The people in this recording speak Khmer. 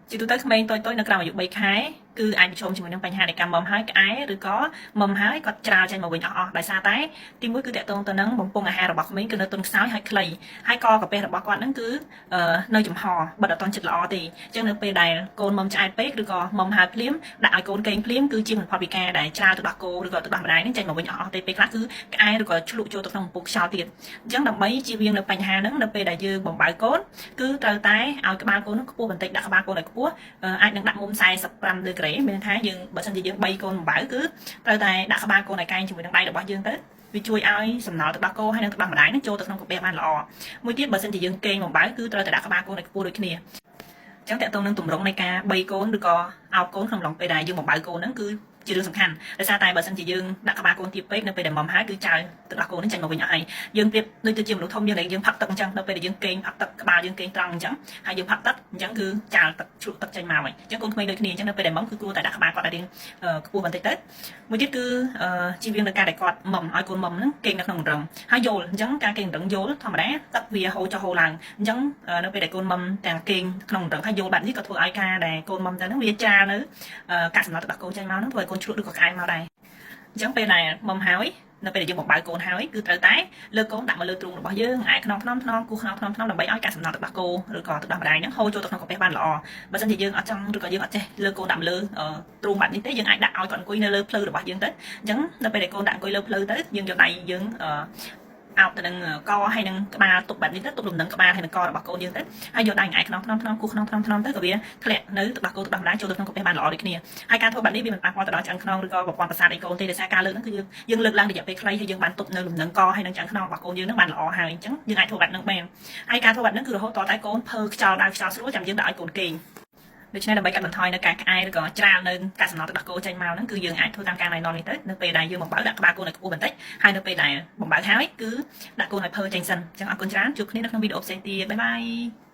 ជាទូទៅក្មេងតូចៗនៅក្រោមអាយុ3ខែគឺអាចប្រឈមជាមួយនឹងបញ្ហានៃការមុំហើយក្អែឬក៏មុំហើយគាត់ច្រាលចេញមកវិញអស់ដោយសារតែទីមួយគឺតកតងទៅនឹងបំពង់អាហាររបស់ក្មេងគឺនៅទន់ខ្សោយហើយខ្លីហើយកកាពះរបស់គាត់ហ្នឹងគឺនៅចំហបិទអត់ទាន់ជិតល្អទេអញ្ចឹងនៅពេលដែលកូនមុំឆ្អែតពេកឬក៏មុំហើយភ្លាមដាក់ឲ្យកូនកេងភ្លាមគឺជាមិនផុតពីការដែលច្រាលទៅដោះគោឬក៏ទៅដោះម្ដាយហ្នឹងចេញមកវិញអស់ទេពេលខ្លះគឺក្អែឬក៏ឆ្លុះចូលទៅក្នុងបំពង់ខ្យល់ទៀតអញ្ចឹងដើម្បីជៀសវាងនៅបញ្ហាហ្នឹងនៅពេលដែលយើងបំបើកូនគឺត្រូវតែឲ្យក្បាលកូនហ្នឹងខ្ពស់បន្តិចដាក់ក្បាលកូនឲ្យខ្ពស់អាចនឹងដាក់មុំ45ដឺក្រេមានថាយើងបើសិនជាយើង3កូនបំបើគឺត្រូវតែដាក់ក្បាលកូនឲ្យកែងជាមួយនឹងដៃរបស់យើងទៅវាជួយឲ្យសំណល់ទឹកដោះគោហើយនិងទឹកដោះម្ដាយនឹងចូលទៅក្នុងកាពះបានល្អមួយទៀតបើសិនជាយើងកេងបំបើគឺត្រូវតែដាក់ក្បាលកូនឲ្យខ្ពស់ដូចគ្នាអញ្ចឹងតើតើនឹងទម្រង់នៃការ3កូនឬក៏អោបកូនក្នុងឡុងពេលដែលយើងបំបើកូនហ្នឹងគឺជារឿងសំខាន់ដោយសារតែបើសិនជាយើងដាក់ក្បាលកូនទាបពេកនៅពេលដែលមុំហើយគឺចោលទឹកដោះគោនឹងចេញមកវិញអស់ហើយយើងប្រៀបដូចទៅជាមនុស្សធំយើងផឹកទឹកអញ្ចឹងនៅពេលដែលយើងកេងផឹកទឹកក្បាលយើងកេងត្រង់អញ្ចឹងហើយយើងផឹកទឹកអញ្ចឹងគឺចោលទឹកជ្រក់ទឹកចេញមកវិញអញ្ចឹងកូនក្មេងដូចគ្នាអញ្ចឹងនៅពេលដែលមុំគឺគួរតែដាក់ក្បាលគាត់ឲ្យរៀងខ្ពស់បន្តិចទៅមួយទៀតគឺជៀសវាងនៅការដែលគាត់មុំឲ្យកូនមុំហ្នឹងកេងនៅក្នុងរឹងហើយយល់អញ្ចឹងការកេងរឹងយល់ធម្មតាទឹកវាហូរចុះហូរឡើងអញ្ចឹងនៅពេលដែលកូនមុំទាំងកេងក្នុងរឹងហើយយល់បែបនេះក៏ធ្វើឲ្យការដែលកូនមុំទៅហ្នឹងវាចាលនៅកាកសំណល់ទឹកដោះគោចេញមកហ្នឹងធ្វើឲ្យកូនជ្រក់ឬក៏ក្អែងមកដែរអញ្ចឹងពេលដែលមុំហើយនៅពេលដែលយើងបំបើកូនហើយគឺត្រូវតែលើកកូនដាក់មកលើទ្រូងរបស់យើងអាយខ្នងគូខ្នងដើម្បីឲ្យកាកសំណល់ទឹកដោះគោឬក៏ទឹកដោះម្ដាយហ្នឹងហូរចូលទៅក្នុងកាពះបានល្អបើមិនជាយើងអត់ចង់ឬក៏យើងអត់ចេះលើកកូនដាក់មកលើទ្រូងបាត់នេះទេយើងអាចដាក់ឲ្យគាត់អង្គុយនៅលើភ្លៅរបស់យើងទៅអញ្ចឹងនៅពេលដែលកូនដាក់អង្គុយលើភ្លៅទៅយើងយកដៃយើងអោបទៅនឹងកហើយនឹងក្បាលទុកបែបនេះទៅទុកលំនឹងក្បាលហើយនឹងករបស់កូនយើងទៅហើយយកដៃអាយខ្នងគូខ្នងទៅក៏វាធ្លាក់នៅទឹកដោះគោទឹកដោះម្ដាយចូលទៅក្នុងកាពះបានល្អដូចគ្នាហើយការធ្វើបែបនេះវាមិនប៉ះពាល់ទៅដល់ឆ្អឹងខ្នងឬក៏ប្រព័ន្ធប្រសាទអីកូនទេដោយសារការលើកហ្នឹងគឺយើងលើកឡើងរយៈពេលខ្លីហើយយើងបានទុកនៅលំនឹងកហើយនឹងឆ្អឹងខ្នងរបស់កូនយើងហ្នឹងបានល្អហើយអញ្ចឹងយើងអាចធ្វើបែបហ្នឹងបានហើយការធ្វើបែបហ្នឹងគឺរហូតតតែកូនភើខ្យល់ដៅខ្យល់ស្រួលចាំយើងដាក់ឲ្យកូនគេងដូច្នេះដើម្បីកាត់បន្ថយនៅការក្អែឬក៏ច្រាលនៅកាកសំណល់ទឹកដោះគោចេញមកហ្នឹងគឺយើងអាចធ្វើតាមការណែនាំនេះទៅនៅពេលដែលយើងបំបើដាក់ក្បាលកូនឲ្យខ្ពស់បន្តិចហើយនៅពេលដែលបំបើហើយគឺដាក់កូនឲ្យភើចេញសិនអញ្ចឹងអរគុណច្រើនជួបគ្នានៅក្នុងវីដេអូផ្សេងទៀតបាយបាយ